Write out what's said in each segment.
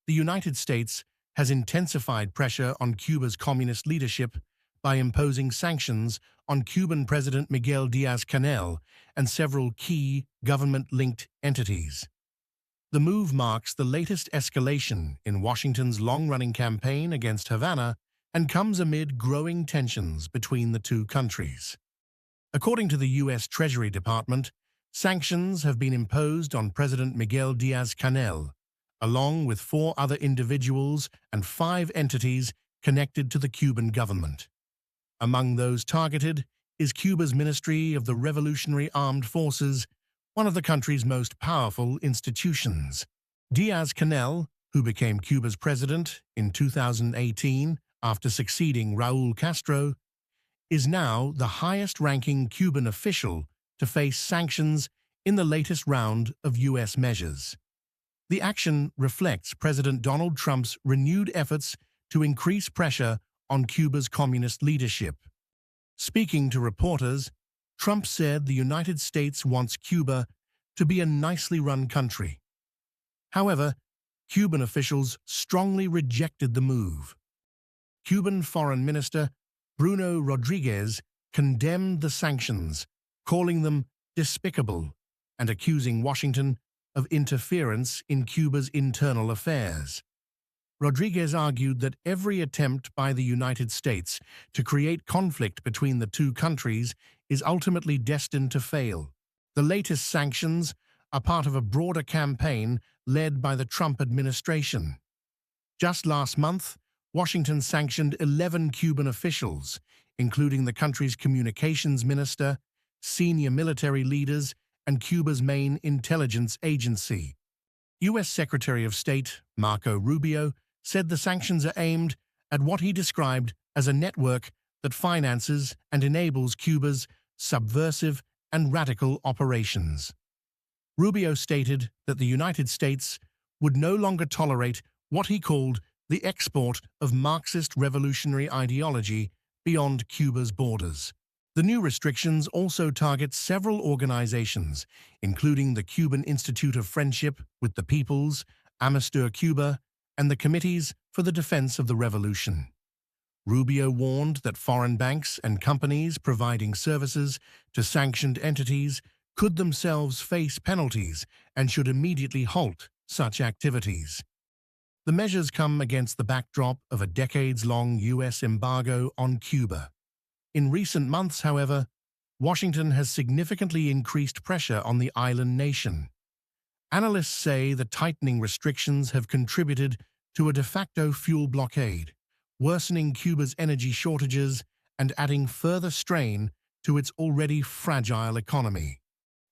the United States has intensified pressure on Cuba's communist leadership by imposing sanctions on Cuban President Miguel Díaz-Canel and several key government-linked entities. The move marks the latest escalation in Washington's long-running campaign against Havana and comes amid growing tensions between the two countries. According to the U.S. Treasury Department, sanctions have been imposed on President Miguel Díaz-Canel, along with 4 other individuals and 5 entities connected to the Cuban government. Among those targeted is Cuba's Ministry of the Revolutionary Armed Forces, one of the country's most powerful institutions. Díaz-Canel, who became Cuba's president in 2018 after succeeding Raúl Castro, is now the highest-ranking Cuban official to face sanctions in the latest round of U.S. measures. The action reflects President Donald Trump's renewed efforts to increase pressure on Cuba's communist leadership. Speaking to reporters, Trump said the United States wants Cuba to be a nicely run country. However, Cuban officials strongly rejected the move. Cuban Foreign Minister Bruno Rodriguez condemned the sanctions, calling them despicable and accusing Washington of interference in Cuba's internal affairs. Rodriguez argued that every attempt by the United States to create conflict between the two countries is ultimately destined to fail. The latest sanctions are part of a broader campaign led by the Trump administration. Just last month, Washington sanctioned 11 Cuban officials, including the country's communications minister, senior military leaders, and Cuba's main intelligence agency. U.S. Secretary of State Marco Rubio said the sanctions are aimed at what he described as a network that finances and enables Cuba's subversive and radical operations. Rubio stated that the United States would no longer tolerate what he called the export of Marxist revolutionary ideology beyond Cuba's borders. The new restrictions also target several organizations, including the Cuban Institute of Friendship with the Peoples, Amistur Cuba, and the Committees for the Defense of the Revolution. Rubio warned that foreign banks and companies providing services to sanctioned entities could themselves face penalties and should immediately halt such activities. The measures come against the backdrop of a decades-long U.S. embargo on Cuba. In recent months, however, Washington has significantly increased pressure on the island nation. Analysts say the tightening restrictions have contributed to a de facto fuel blockade, worsening Cuba's energy shortages and adding further strain to its already fragile economy.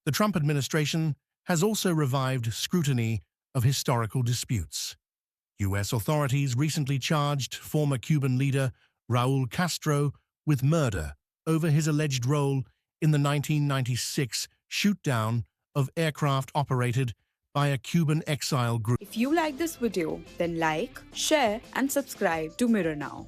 The Trump administration has also revived scrutiny of historical disputes. U.S. authorities recently charged former Cuban leader Raúl Castro with murder over his alleged role in the 1996 shoot-down of aircraft operated by a Cuban exile group. If you like this video, then like, share and subscribe to Mirror Now.